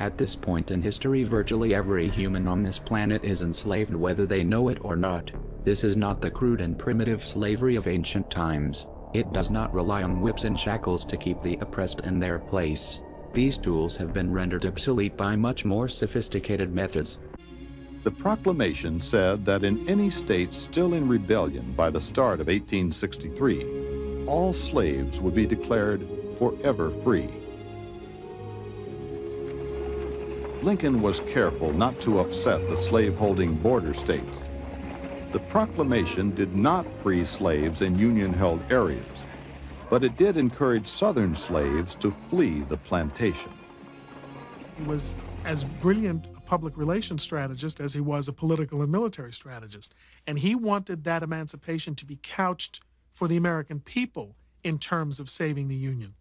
At this point in history, virtually every human on this planet is enslaved whether they know it or not. This is not the crude and primitive slavery of ancient times. It does not rely on whips and shackles to keep the oppressed in their place. These tools have been rendered obsolete by much more sophisticated methods. The proclamation said that in any state still in rebellion by the start of 1863, all slaves would be declared forever free. Lincoln was careful not to upset the slave-holding border states. The proclamation did not free slaves in Union-held areas, but it did encourage Southern slaves to flee the plantation. He was as brilliant a public relations strategist as he was a political and military strategist, and he wanted that emancipation to be couched for the American people in terms of saving the Union,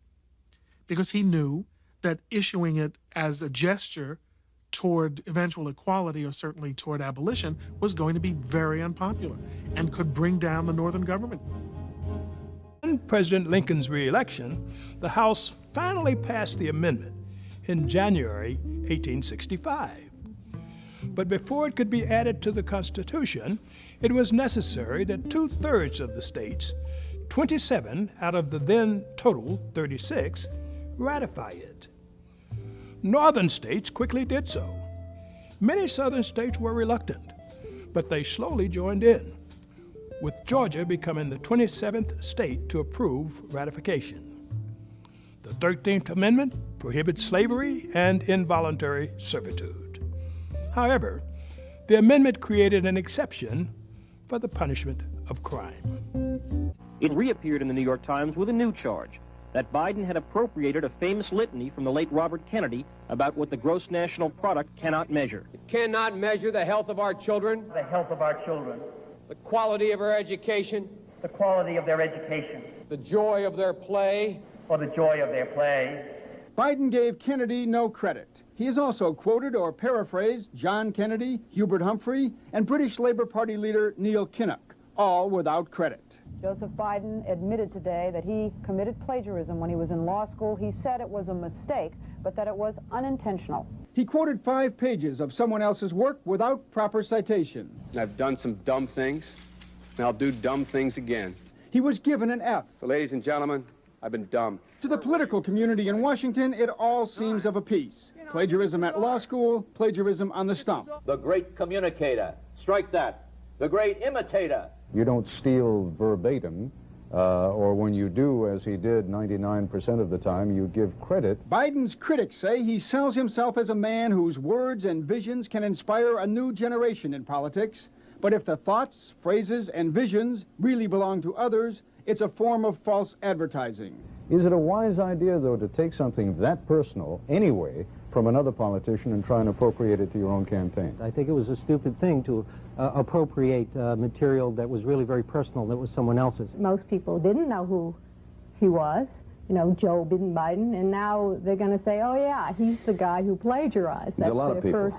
because he knew that issuing it as a gesture toward eventual equality, or certainly toward abolition, was going to be very unpopular and could bring down the Northern government. In President Lincoln's re-election, the House finally passed the amendment in January 1865. But before it could be added to the Constitution, it was necessary that 2/3 of the states, 27 out of the then total 36, ratify it. Northern states quickly did so. Many southern states were reluctant, but they slowly joined in, with Georgia becoming the 27th state to approve ratification. The 13th Amendment prohibits slavery and involuntary servitude. However, the amendment created an exception for the punishment of crime. It reappeared in the New York Times with a new charge, that Biden had appropriated a famous litany from the late Robert Kennedy about what the gross national product cannot measure. It cannot measure the health of our children. The health of our children. The quality of our education. The quality of their education. The joy of their play. Or the joy of their play. Biden gave Kennedy no credit. He has also quoted or paraphrased John Kennedy, Hubert Humphrey, and British Labour Party leader Neil Kinnock, all without credit. Joseph Biden admitted today that he committed plagiarism when he was in law school. He said it was a mistake, but that it was unintentional. He quoted 5 pages of someone else's work without proper citation. I've done some dumb things, and I'll do dumb things again. He was given an F. So, ladies and gentlemen, I've been dumb. To the political community in Washington, it all seems of a piece. Plagiarism at law school, plagiarism on the stump. The great communicator. Strike that. The great imitator. You don't steal verbatim, or when you do, as he did 99% of the time, you give credit. Biden's critics say he sells himself as a man whose words and visions can inspire a new generation in politics. But if the thoughts, phrases, and visions really belong to others, it's a form of false advertising. Is it a wise idea, though, to take something that personal, anyway, from another politician and try and appropriate it to your own campaign? I think it was a stupid thing to appropriate material that was really very personal, that was someone else's. Most people didn't know who he was, you know, Joe Biden, and now they're going to say, oh yeah, he's the guy who plagiarized. That's a lot of people.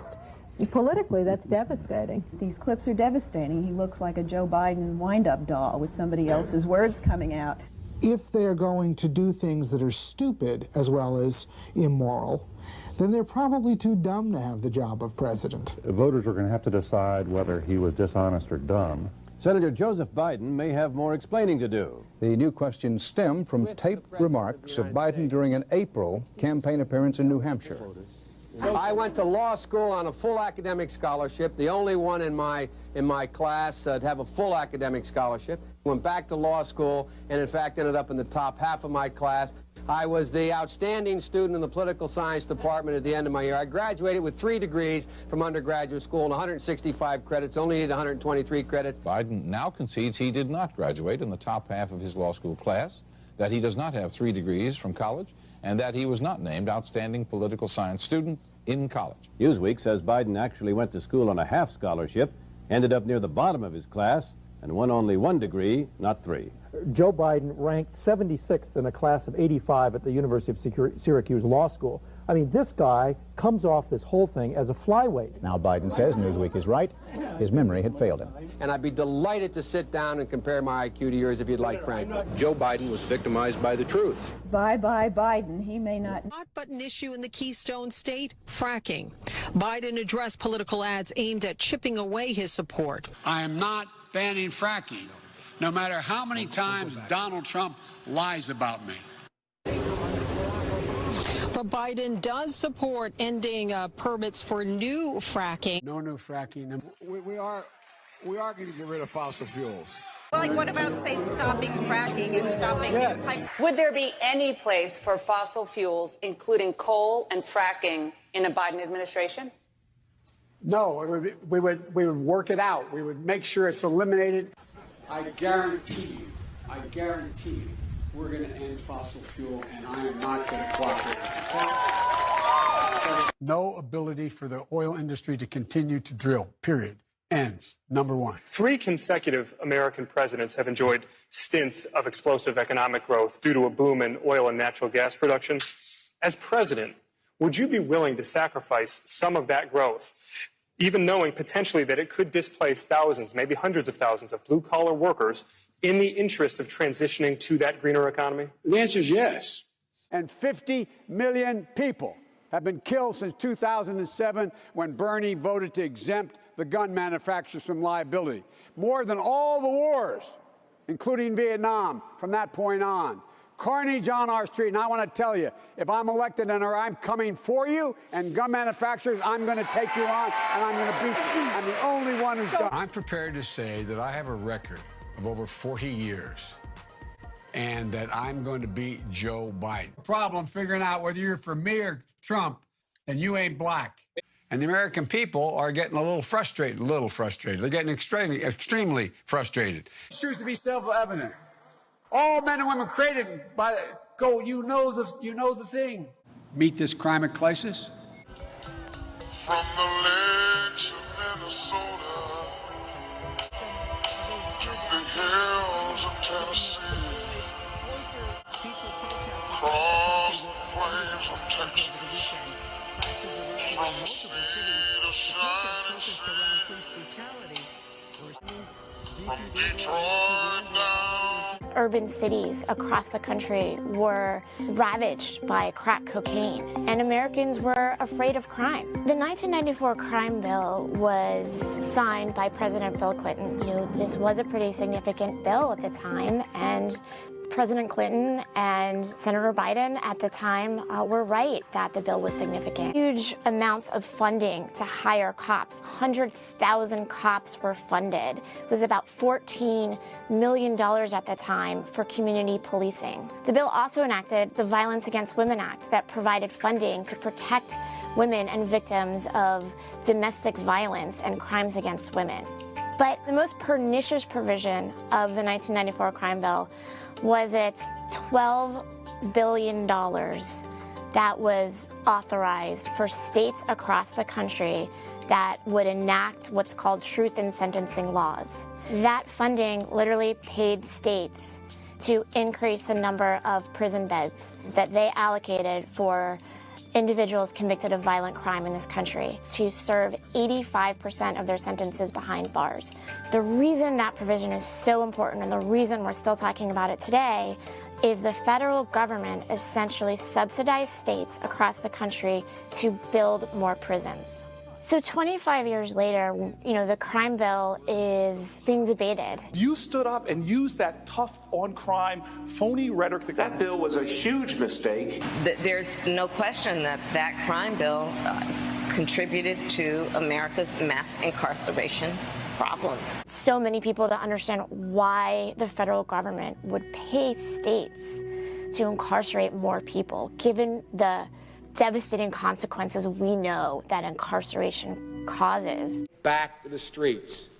Politically, that's devastating. These clips are devastating. He looks like a Joe Biden wind-up doll with somebody else's words coming out. If they're going to do things that are stupid as well as immoral, then they're probably too dumb to have the job of president. Voters are going to have to decide whether he was dishonest or dumb. Senator Joseph Biden may have more explaining to do. The new questions stem from taped remarks of Biden during an April campaign appearance in New Hampshire. I went to law school on a full academic scholarship, the only one in my class to have a full academic scholarship. Went back to law school and in fact ended up in the top half of my class. I was the outstanding student in the political science department at the end of my year. I graduated with 3 degrees from undergraduate school and 165 credits, only needed 123 credits. Biden now concedes he did not graduate in the top half of his law school class, that he does not have 3 degrees from college, and that he was not named outstanding political science student in college. Newsweek says Biden actually went to school on a half scholarship, ended up near the bottom of his class, and won only 1 degree, not 3. Joe Biden ranked 76th in a class of 85 at the University of Syracuse Law School. I mean, this guy comes off this whole thing as a flyweight. Now Biden says Newsweek is right. His memory had failed him. And I'd be delighted to sit down and compare my IQ to yours if you'd like, Frank. Joe Biden was victimized by the truth. Bye-bye Biden. He may not. Hot button issue in the Keystone State, fracking. Biden addressed political ads aimed at chipping away his support. I am not banning fracking, no matter how many times Donald Trump lies about me. But Biden does support ending permits for new fracking. No new fracking. We are going to get rid of fossil fuels. Well, like, what about, say, stopping fracking and stopping new pipes? Would there be any place for fossil fuels, including coal and fracking, in a Biden administration? No, we would work it out. We would make sure it's eliminated. I guarantee you, we're going to end fossil fuel, and I am not going to cooperate. No ability for the oil industry to continue to drill, period. Ends. Number one. 3 consecutive American presidents have enjoyed stints of explosive economic growth due to a boom in oil and natural gas production. As president, would you be willing to sacrifice some of that growth, even knowing potentially that it could displace thousands, maybe hundreds of thousands of blue-collar workers in the interest of transitioning to that greener economy? The answer is yes. And 50 million people have been killed since 2007 when Bernie voted to exempt the gun manufacturers from liability. More than all the wars, including Vietnam, from that point on. Carnage on our street. And I want to tell you, if I'm elected and I'm coming for you and gun manufacturers, I'm going to take you on and I'm going to beat you. I'm the only one who's done. I'm prepared to say that I have a record of over 40 years and that I'm going to beat Joe Biden. Problem figuring out whether you're for me or Trump, and you ain't black. And the American people are getting a little frustrated. They're getting extremely frustrated. It's truth to be self-evident. All men and women created by you know the thing. Meet this climate crisis. From the lakes of Minnesota to the hills of Tennessee, across the plains of Texas, from sea to shining sea, from Detroit down. Urban cities across the country were ravaged by crack cocaine, and Americans were afraid of crime. The 1994 crime bill was signed by President Bill Clinton. This was a pretty significant bill at the time, and President Clinton and Senator Biden at the time were right that the bill was significant. Huge amounts of funding to hire cops. 100,000 cops were funded. It was about $14 million at the time for community policing. The bill also enacted the Violence Against Women Act that provided funding to protect women and victims of domestic violence and crimes against women. But the most pernicious provision of the 1994 crime bill was its $12 billion that was authorized for states across the country that would enact what's called truth in sentencing laws. That funding literally paid states to increase the number of prison beds that they allocated for individuals convicted of violent crime in this country to serve 85% of their sentences behind bars. The reason that provision is so important, and the reason we're still talking about it today, is the federal government essentially subsidized states across the country to build more prisons. So 25 years later, the crime bill is being debated. You stood up and used that tough on crime, phony rhetoric. That bill was a huge mistake. There's no question that that crime bill contributed to America's mass incarceration problem. So many people don't understand why the federal government would pay states to incarcerate more people, given the devastating consequences we know that incarceration causes. Back to the streets.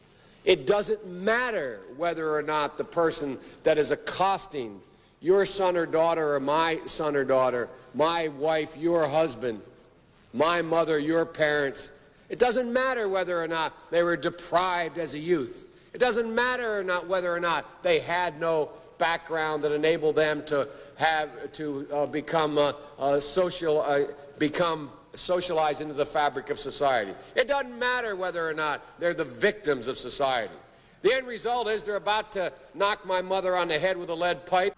It doesn't matter whether or not the person that is accosting your son or daughter or my son or daughter, my wife, your husband, my mother, your parents. It doesn't matter whether or not they were deprived as a youth. It doesn't matter whether or not they had no background that enabled them to become social become socialized into the fabric of society. It doesn't matter whether or not they're the victims of society. The end result is they're about to knock my mother on the head with a lead pipe.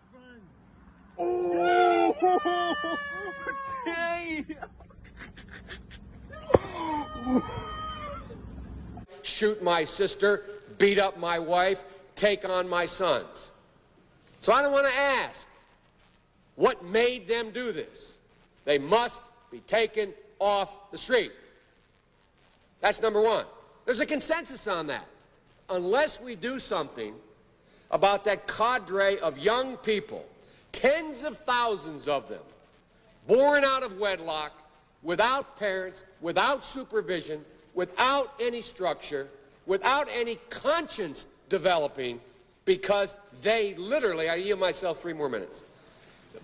Shoot my sister, beat up my wife, take on my sons. So I don't want to ask what made them do this. They must be taken off the street. That's number one. There's a consensus on that. Unless we do something about that cadre of young people, tens of thousands of them, born out of wedlock, without parents, without supervision, without any structure, without any conscience developing, because they literally, I yield myself 3 more minutes,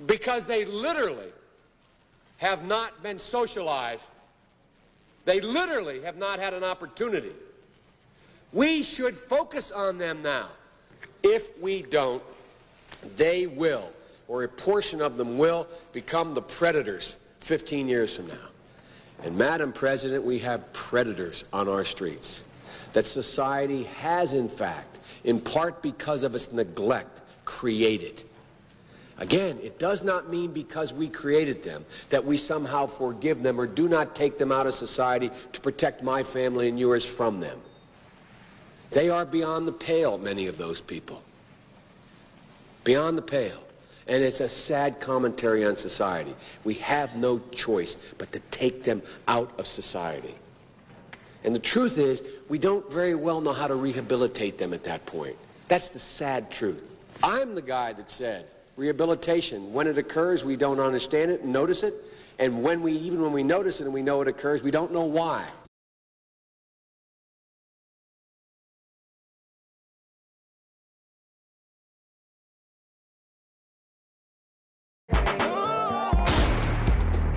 because they literally have not been socialized. They literally have not had an opportunity. We should focus on them now. If we don't, they will, or a portion of them will, become the predators 15 years from now. And Madam President, we have predators on our streets that society has, in fact, in part because of its neglect, created. Again, it does not mean because we created them that we somehow forgive them or do not take them out of society to protect my family and yours from them. They are beyond the pale, many of those people. Beyond the pale. And it's a sad commentary on society. We have no choice but to take them out of society. And the truth is, we don't very well know how to rehabilitate them at that point. That's the sad truth. I'm the guy that said, rehabilitation, when it occurs, we don't understand it and notice it. And even when we notice it and we know it occurs, we don't know why.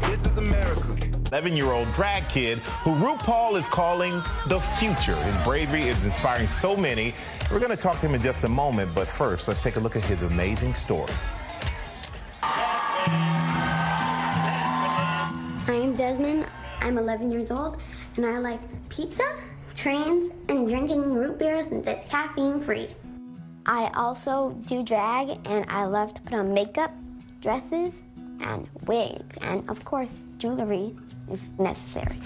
This is America. 11-year-old drag kid who RuPaul is calling the future. His bravery is inspiring so many. We're going to talk to him in just a moment, but first, let's take a look at his amazing story. I am Desmond. I'm 11 years old, and I like pizza, trains, and drinking root beer since it's caffeine-free. I also do drag, and I love to put on makeup, dresses, and wigs, and of course, jewelry if necessary.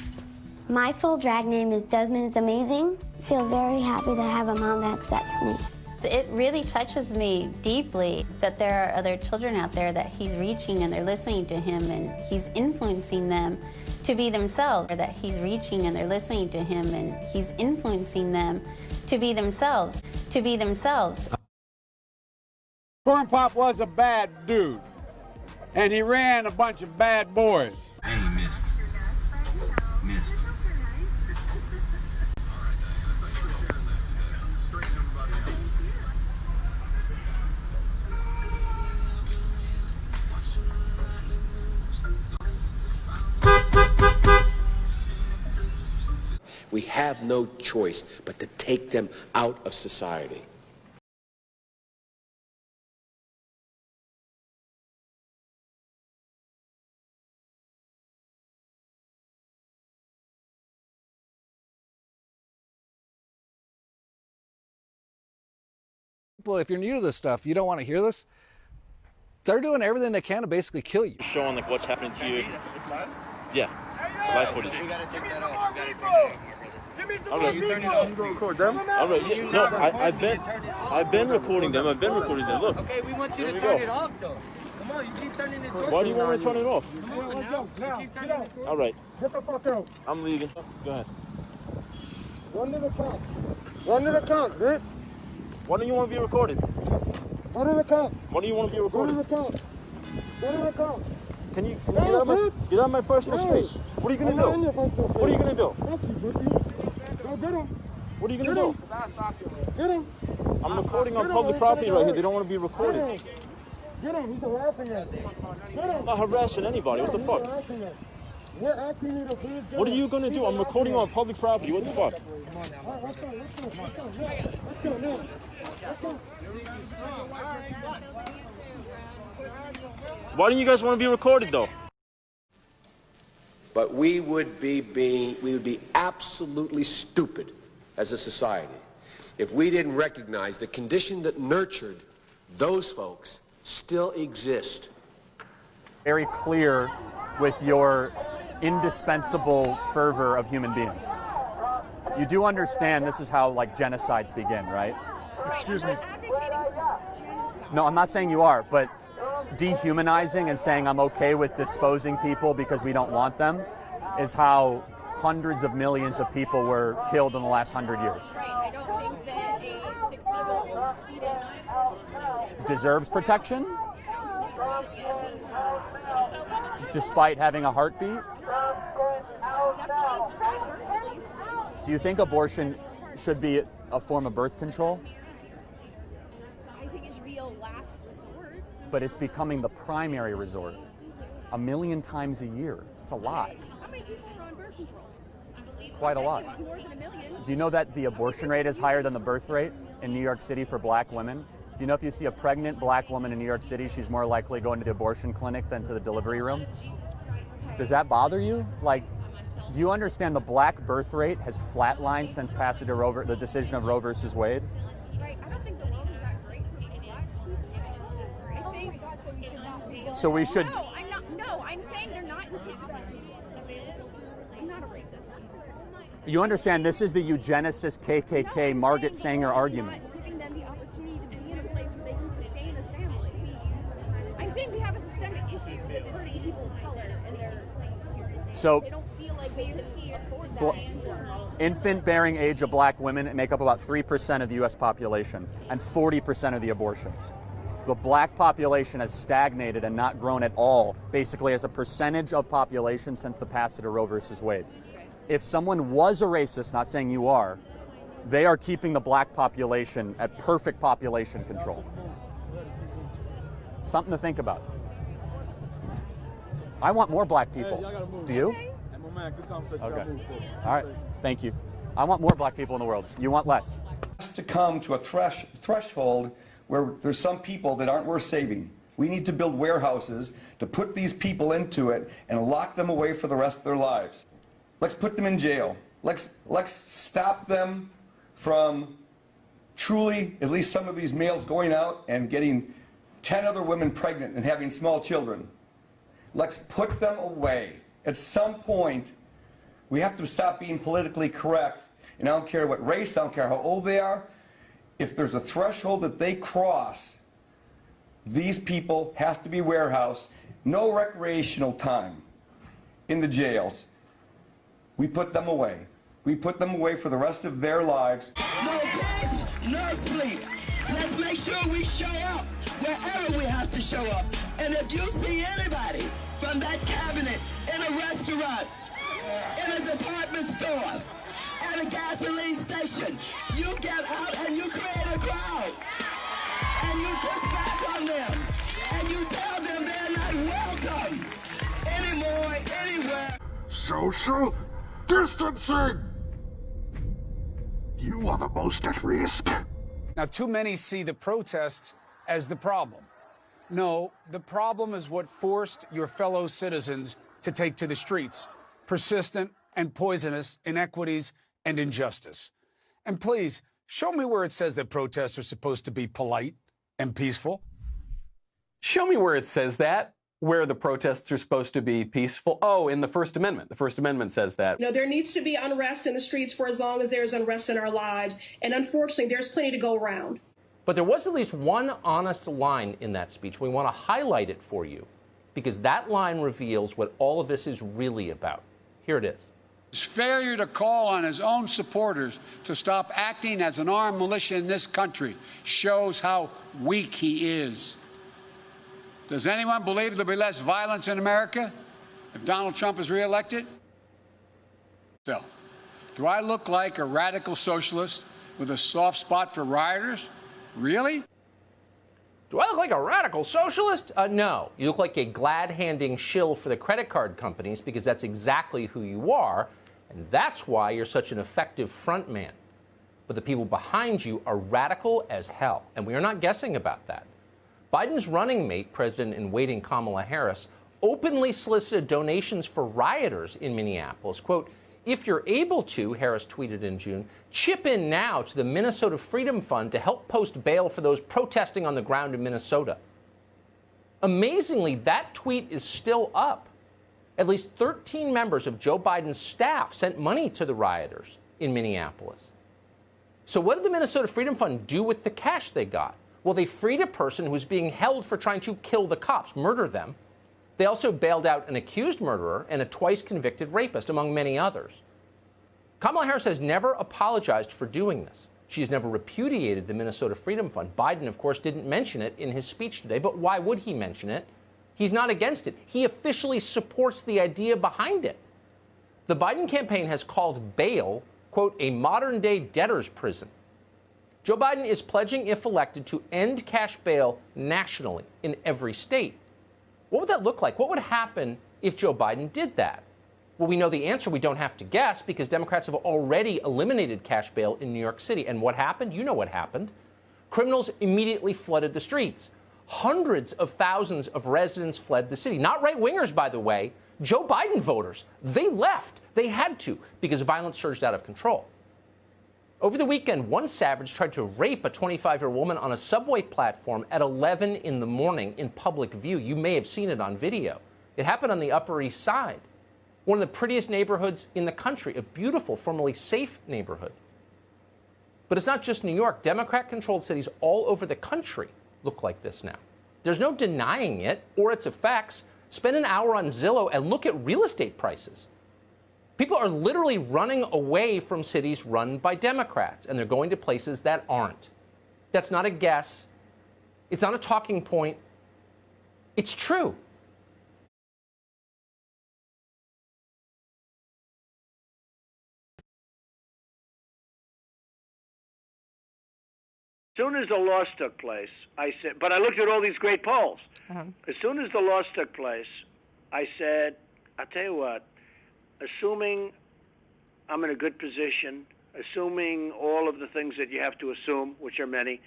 My full drag name is Desmond It's Amazing. I feel very happy to have a mom that accepts me. It really touches me deeply that there are other children out there that he's reaching and they're listening to him and he's influencing them to be themselves. Or that he's reaching and they're listening to him and he's influencing them to be themselves, to be themselves. Corn Pop was a bad dude, and he ran a bunch of bad boys. And he missed. Missed. We have no choice but to take them out of society. Well, if you're new to this stuff, you don't want to hear this. They're doing everything they can to basically kill you. Showing like what's happening to you. Yeah. Live footage. We gotta take that off. Give me some more people. You gonna record them? All right. Yeah. No, I've been recording them. I've been recording them. Look. Okay, we want you to turn it off though. Come on, you keep turning it off. Why do you want me to turn it off? Come on, let's go. Now, keep turning it off. All right. Get the fuck out. I'm leaving. Go ahead. One to the count. One to the count, bitch. Why don't you want to be recorded? One to the count. Why do you want to be recorded? One to the count. One to the count. Can you get out of my personal space? What are you gonna do? What are you gonna do? Fuck you, pussy. Go get him. What are you gonna do? Get him. I'm recording on public property right here. They don't want to be recorded. Get him. He's harassing us. Get him. I'm not harassing anybody. What the fuck? We're asking you to please get What are you gonna do? I'm recording on public property. What the fuck? Let's go. Let's go now. Let's go. Why don't you guys want to be recorded though? But we would be absolutely stupid as a society if we didn't recognize the condition that nurtured those folks still exist. Very clear with your indispensable fervor of human beings. You do understand this is how, like, genocides begin, right? Excuse me. No, I'm not saying you are, but dehumanizing and saying I'm okay with disposing people because we don't want them is how hundreds of millions of people were killed in the last 100 years. Right. I don't think that a 6-week-old fetus Deserves protection? Despite having a heartbeat? Do you think abortion should be a form of birth control? I think it's real last resort. But it's becoming the primary resort. 1 million times a year. It's a lot. How many people are on birth control? Quite a lot. It's more than 1 million. Do you know that the abortion rate is higher than the birth rate in New York City for black women? Do you know if you see a pregnant black woman in New York City, she's more likely going to the abortion clinic than to the delivery room? Does that bother you? Like, do you understand the black birth rate has flatlined since passage of Roe, the decision of Roe versus Wade? Right. I don't think the law is that great for black people. I think so we should not be. So we should. No, I'm not. No, I'm saying they're not incapable. I'm not a racist. You understand this is the eugenicist KKK Margaret Sanger argument. Not giving them the opportunity to be in a place where they can sustain a family. I'm saying we have a systemic issue that's hurting people of color and So they don't feel like they can afford that anymore. Infant-bearing age of black women make up about 3% of the U.S. population and 40% of the abortions. The black population has stagnated and not grown at all, basically as a percentage of population since the passage of Roe versus Wade. If someone was a racist, not saying you are, they are keeping the black population at perfect population control. Something to think about. I want more black people. Do you? Okay. All right. Thank you. I want more black people in the world. You want less. To come to a threshold where there's some people that aren't worth saving. We need to build warehouses to put these people into it and lock them away for the rest of their lives. Let's put them in jail. Let's stop them from truly, at least some of these males going out and getting 10 other women pregnant and having small children. Let's put them away. At some point, we have to stop being politically correct. And I don't care what race, I don't care how old they are. If there's a threshold that they cross, these people have to be warehoused. No recreational time in the jails. We put them away. We put them away for the rest of their lives. No peace, no sleep. Let's make sure we show up wherever we have to show up. And if you see anybody from that cabinet in a restaurant, in a department store, at a gasoline station, you get out and you create a crowd. And you push back on them. And you tell them they're not welcome anymore, anywhere. Social distancing! You are the most at risk. Now, too many see the protests as the problem. No, the problem is what forced your fellow citizens to take to the streets. Persistent and poisonous inequities and injustice. And please, show me where it says that protests are supposed to be polite and peaceful. Show me where it says that, where the protests are supposed to be peaceful. Oh, in the First Amendment. The First Amendment says that. No, there needs to be unrest in the streets for as long as there's unrest in our lives. And unfortunately, there's plenty to go around. But there was at least one honest line in that speech. We want to highlight it for you because that line reveals what all of this is really about. Here it is. His failure to call on his own supporters to stop acting as an armed militia in this country shows how weak he is. Does anyone believe there'll be less violence in America if Donald Trump is reelected? So, do I look like a radical socialist with a soft spot for rioters? Really? Do I look like a radical socialist? No. You look like a glad-handing shill for the credit card companies because that's exactly who you are, and that's why you're such an effective front man. But the people behind you are radical as hell, and we are not guessing about that. Biden's running mate, President-in-waiting Kamala Harris, openly solicited donations for rioters in Minneapolis. Quote, "If you're able to," Harris tweeted in June, "chip in now to the Minnesota Freedom Fund to help post bail for those protesting on the ground in Minnesota." Amazingly, that tweet is still up. At least 13 members of Joe Biden's staff sent money to the rioters in Minneapolis. So what did the Minnesota Freedom Fund do with the cash they got? Well, they freed a person who was being held for trying to kill the cops, murder them. They also bailed out an accused murderer and a twice-convicted rapist, among many others. Kamala Harris has never apologized for doing this. She has never repudiated the Minnesota Freedom Fund. Biden, of course, didn't mention it in his speech today, but why would he mention it? He's not against it. He officially supports the idea behind it. The Biden campaign has called bail, quote, "a modern-day debtor's prison." Joe Biden is pledging, if elected, to end cash bail nationally in every state. What would that look like? What would happen if Joe Biden did that? Well, we know the answer. We don't have to guess because Democrats have already eliminated cash bail in New York City. And what happened? You know what happened. Criminals immediately flooded the streets. Hundreds of thousands of residents fled the city. Not right-wingers, by the way. Joe Biden voters. They left. They had to because violence surged out of control. Over the weekend, one savage tried to rape a 25-year-old woman on a subway platform at 11 in the morning in public view. You may have seen it on video. It happened on the Upper East Side, one of the prettiest neighborhoods in the country, a beautiful, formerly safe neighborhood. But it's not just New York. Democrat-controlled cities all over the country look like this now. There's no denying it or its effects. Spend an hour on Zillow and look at real estate prices. People are literally running away from cities run by Democrats, and they're going to places that aren't. That's not a guess. It's not a talking point. It's true. As soon as the loss took place, I said, but I looked at all these great polls. As soon as the loss took place, I said, I'll tell you what, assuming I'm in a good position, assuming all of the things that you have to assume, which are many,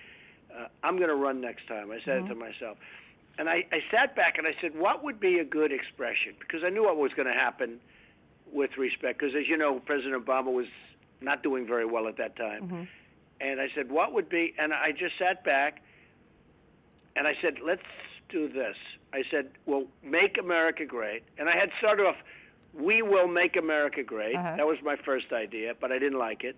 I'm going to run next time. I said it to myself. And I sat back and I said, what would be a good expression? Because I knew what was going to happen with respect. Because as you know, President Obama was not doing very well at that time. And I said, what would be, and I just sat back and I said, let's do this. I said, well, make America great. And I had started off, we will make America great. That was my first idea, but I didn't like it.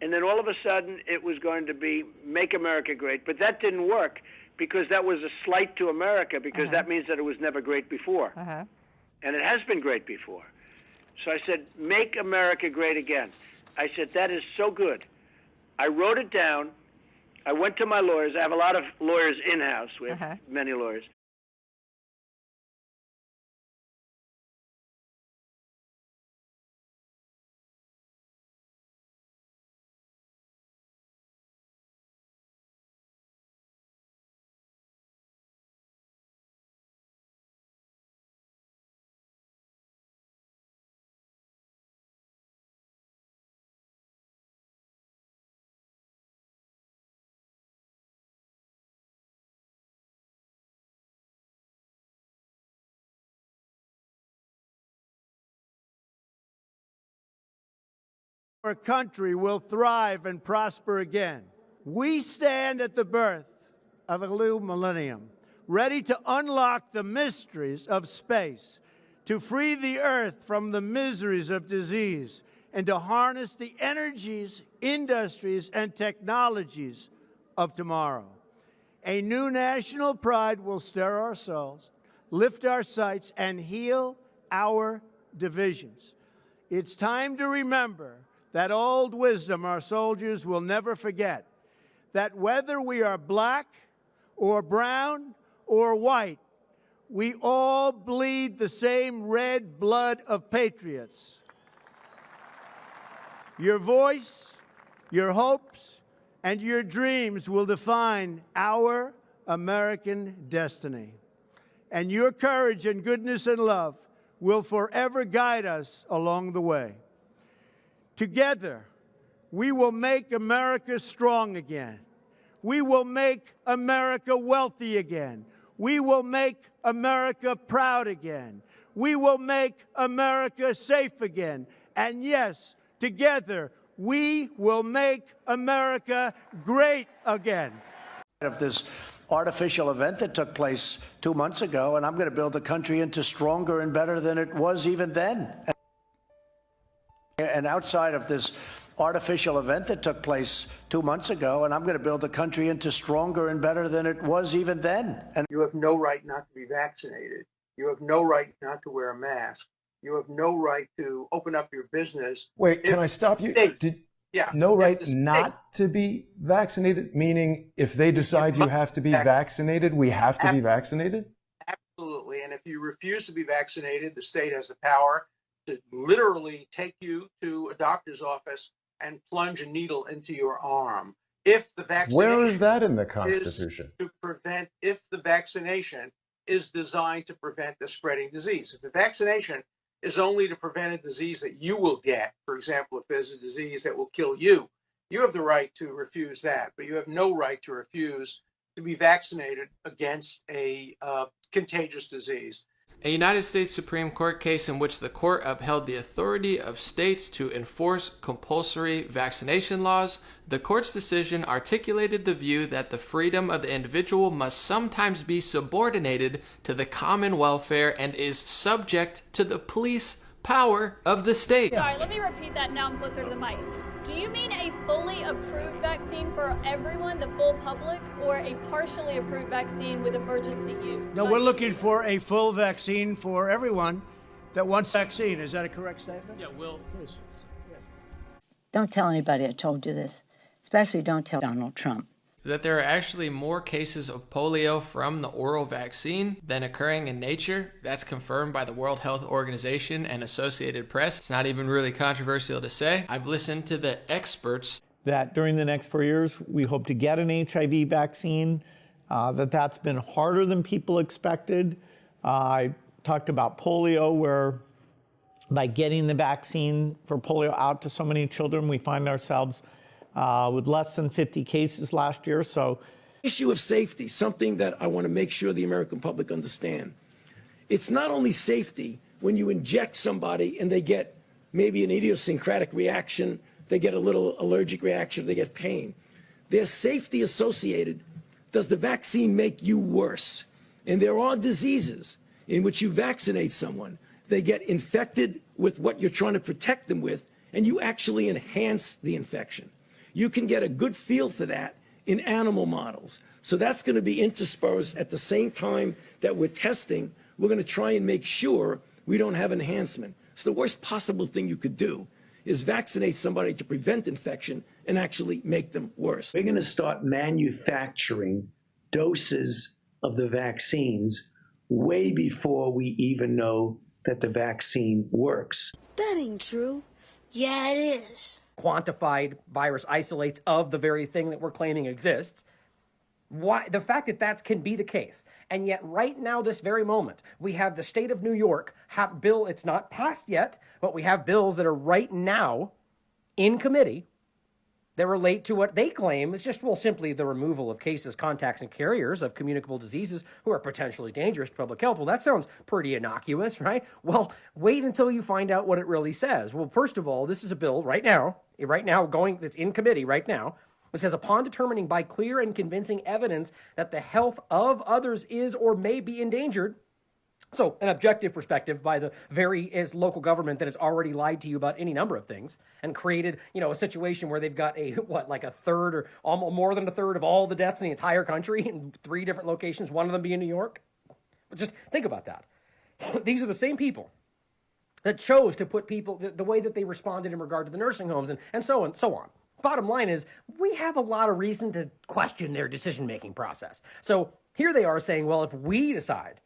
And then all of a sudden, it was going to be make America great. But that didn't work because that was a slight to America because that means that it was never great before. And it has been great before. So I said, make America great again. I said, that is so good. I wrote it down. I went to my lawyers. I have a lot of lawyers in-house. We have many lawyers. Our country will thrive and prosper again. We stand at the birth of a new millennium, ready to unlock the mysteries of space, to free the earth from the miseries of disease, and to harness the energies, industries, and technologies of tomorrow. A new national pride will stir our souls, lift our sights, and heal our divisions. It's time to remember that old wisdom our soldiers will never forget, that whether we are black or brown or white, we all bleed the same red blood of patriots. Your voice, your hopes, and your dreams will define our American destiny. And your courage and goodness and love will forever guide us along the way. Together, we will make America strong again. We will make America wealthy again. We will make America proud again. We will make America safe again. And yes, together, we will make America great again. Of this artificial event that took place 2 months ago, and I'm going to build the country into stronger and better than it was even then. And outside of this artificial event that took place 2 months ago, and I'm going to build the country into stronger and better than it was even then. And you have no right not to be vaccinated. You have no right not to wear a mask. You have no right to open up your business. Wait, can I stop you? No right not to be vaccinated, meaning if they decide you have to be vaccinated, we have to be vaccinated? Absolutely. And if you refuse to be vaccinated, the state has the power to literally take you to a doctor's office and plunge a needle into your arm. If the vaccination Where is that in the Constitution? If the vaccination is designed to prevent the spreading disease. If the vaccination is only to prevent a disease that you will get, for example, if there's a disease that will kill you, you have the right to refuse that, but you have no right to refuse to be vaccinated against a contagious disease. A United States Supreme Court case in which the court upheld the authority of states to enforce compulsory vaccination laws, the court's decision articulated the view that the freedom of the individual must sometimes be subordinated to the common welfare and is subject to the police power of the state. Sorry, let me repeat that now I'm closer to the mic. Do you mean a fully approved vaccine for everyone, the full public, or a partially approved vaccine with emergency use? No, we're looking for a full vaccine for everyone that wants vaccine. Is that a correct statement? Yeah, Will. Please. Yes. Don't tell anybody I told you this. Especially don't tell Donald Trump. That there are actually more cases of polio from the oral vaccine than occurring in nature. That's confirmed by the World Health Organization and Associated Press. It's not even really controversial to say. I've listened to the experts. That during the next 4 years, we hope to get an HIV vaccine, that's been harder than people expected. I talked about polio, where by getting the vaccine for polio out to so many children, we find ourselves with less than 50 cases last year. So, issue of safety, something that I want to make sure the American public understand. It's not only safety when you inject somebody and they get maybe an idiosyncratic reaction, they get a little allergic reaction, they get pain. There's safety associated. Does the vaccine make you worse? And there are diseases in which you vaccinate someone, they get infected with what you're trying to protect them with, and you actually enhance the infection. You can get a good feel for that in animal models. So that's going to be interspersed at the same time that we're testing. We're going to try and make sure we don't have enhancement. So the worst possible thing you could do is vaccinate somebody to prevent infection and actually make them worse. We're going to start manufacturing doses of the vaccines way before we even know that the vaccine works. That ain't true. Yeah, it is. Quantified virus isolates of the very thing that we're claiming exists. Why the fact that that can be the case, and yet right now, this very moment, we have the state of New York have bill. It's not passed yet, but we have bills that are right now in committee that relate to what they claim is just, well, simply the removal of cases, contacts, and carriers of communicable diseases who are potentially dangerous to public health. Well, that sounds pretty innocuous, right? Well, wait until you find out what it really says. Well, first of all, this is a bill right now that's in committee right now. It says, upon determining by clear and convincing evidence that the health of others is or may be endangered. So an objective perspective by the very local government that has already lied to you about any number of things and created, a situation where they've got like a third or almost more than a third of all the deaths in the entire country in 3 different locations, one of them being New York. But just think about that. These are the same people that chose to put people the way that they responded in regard to the nursing homes and so on and so on. Bottom line is, we have a lot of reason to question their decision-making process. So here they are saying, well, if we decide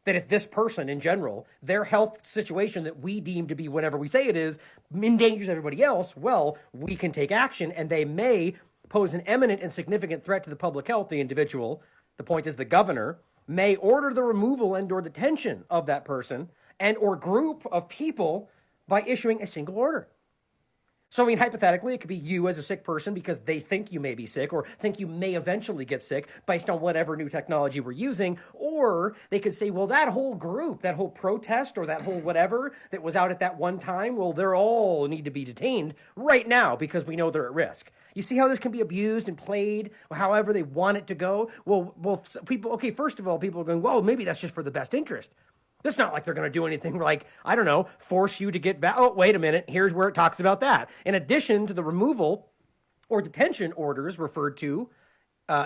that if this person in general, their health situation that we deem to be whatever we say it is, endangers everybody else, well, we can take action, and they may pose an imminent and significant threat to the public health. The individual, the point is the governor, may order the removal and or detention of that person and or group of people by issuing a single order. So, I mean, hypothetically, it could be you as a sick person because they think you may be sick or think you may eventually get sick based on whatever new technology we're using. Or they could say, well, that whole group, that whole protest or that whole whatever that was out at that one time, well, they're all need to be detained right now because we know they're at risk. You see how this can be abused and played however they want it to go? Well, people, okay, first of all, people are going, well, maybe that's just for the best interest. It's not like they're going to do anything like, I don't know, force you to get oh, wait a minute, here's where it talks about that. In addition to the removal or detention orders referred to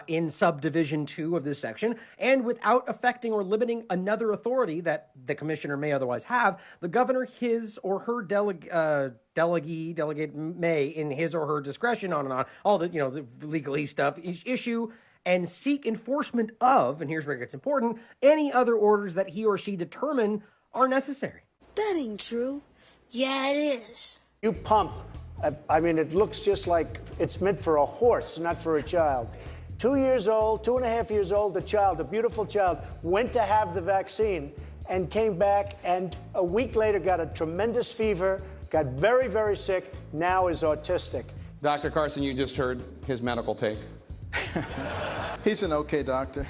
in subdivision 2 of this section, and without affecting or limiting another authority that the commissioner may otherwise have, the governor, his or her delegate may, in his or her discretion, on and on, all the, the legalese stuff, issue and seek enforcement of, and here's where it gets important, any other orders that he or she determine are necessary. That ain't true. Yeah, it is. You pump, I mean, it looks just like it's meant for a horse, not for a child. 2 years old, 2.5 years old, a child, a beautiful child, went to have the vaccine and came back and a week later got a tremendous fever, got very, very sick, now is autistic. Dr. Carson, you just heard his medical take. He's an okay doctor.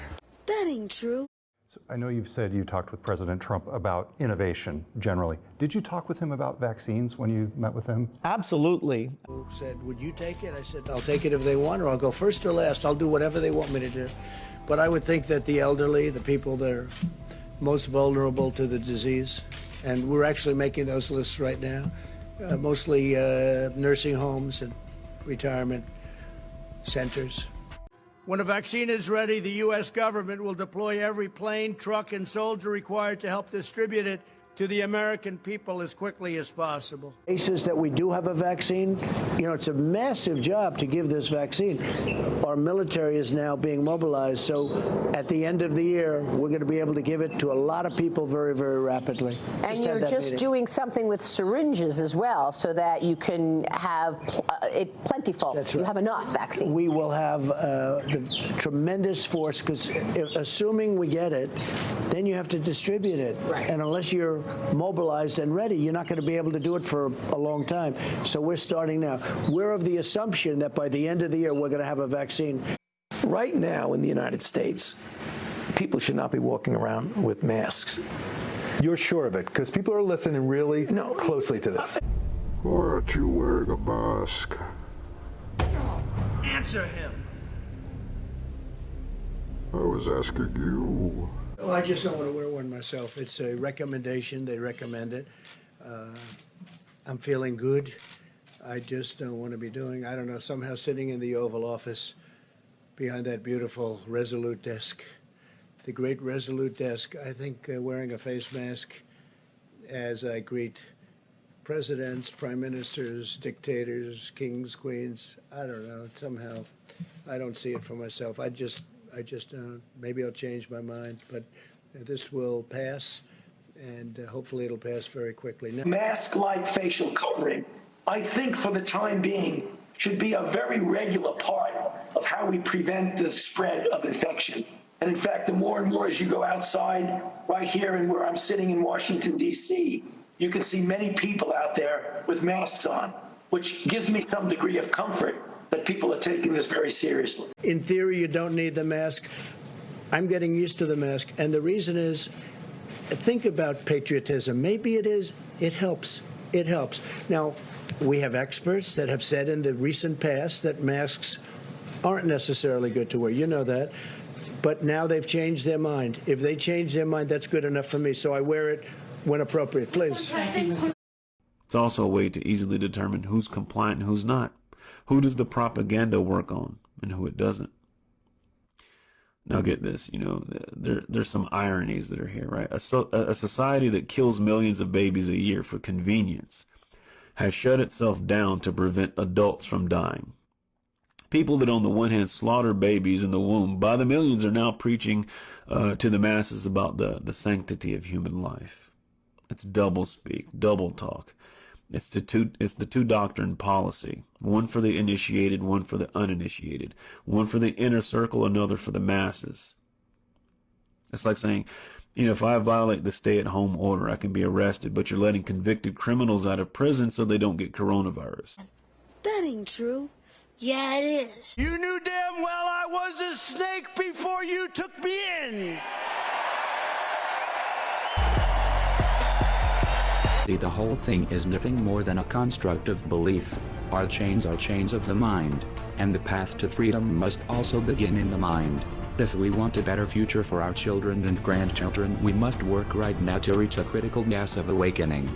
That ain't true. So I know you've said you talked with President Trump about innovation generally. Did you talk with him about vaccines when you met with him? Absolutely. Said, would you take it? I said, I'll take it if they want, or I'll go first or last. I'll do whatever they want me to do. But I would think that the elderly, the people that are most vulnerable to the disease, and we're actually making those lists right now, mostly nursing homes and retirement centers. When a vaccine is ready, the U.S. government will deploy every plane, truck, and soldier required to help distribute it to the American people as quickly as possible. Cases that we do have a vaccine, it's a massive job to give this vaccine. Our military is now being mobilized, so at the end of the year, we're going to be able to give it to a lot of people very, very rapidly. And you're just doing something with syringes as well, so that you can have it plentiful. That's right. You have enough vaccine. We will have the tremendous force, because assuming we get it, then you have to distribute it. Right. And unless you're mobilized and ready, you're not going to be able to do it for a long time. So we're starting now. We're of the assumption that by the end of the year, we're going to have a vaccine. Right now in the United States, people should not be walking around with masks. You're sure of it? Because people are listening really closely to this. Why aren't you wearing a mask? Answer him. I was asking you. Well, I just don't want to wear one myself. It's a recommendation. They recommend it. I'm feeling good. I just don't want to be doing, I don't know, somehow sitting in the Oval Office behind that beautiful Resolute desk, the great Resolute desk. I think wearing a face mask as I greet presidents, prime ministers, dictators, kings, queens, I don't know, somehow I don't see it for myself. I just maybe I'll change my mind, but this will pass, and hopefully it'll pass very quickly. Now, Mask-like facial covering, I think for the time being, should be a very regular part of how we prevent the spread of infection. And in fact, the more and more as you go outside, right here and where I'm sitting in Washington, D.C., you can see many people out there with masks on, which gives me some degree of comfort that people are taking this very seriously. in theory, you don't need the mask. I'm getting used to the mask, and the reason is, think about patriotism. Maybe it is. It helps. It helps. Now, we have experts that have said in the recent past that masks aren't necessarily good to wear. You know that. But now they've changed their mind. If they change their mind, that's good enough for me. So I wear it when appropriate. Please. It's also a way to easily determine who's compliant and who's not. Who does the propaganda work on and who it doesn't? Now get this, there's some ironies that are here, right? A society that kills millions of babies a year for convenience has shut itself down to prevent adults from dying. People that on the one hand slaughter babies in the womb by the millions are now preaching to the masses about the sanctity of human life. It's double speak, double talk. It's the two doctrine policy. One for the initiated, one for the uninitiated. One for the inner circle, another for the masses. It's like saying, if I violate the stay-at-home order, I can be arrested, but you're letting convicted criminals out of prison so they don't get coronavirus. That ain't true. Yeah, it is. You knew damn well I was a snake before you took me in. The whole thing is nothing more than a construct of belief. Our chains are chains of the mind, and the path to freedom must also begin in the mind. If we want a better future for our children and grandchildren, we must work right now to reach a critical mass of awakening.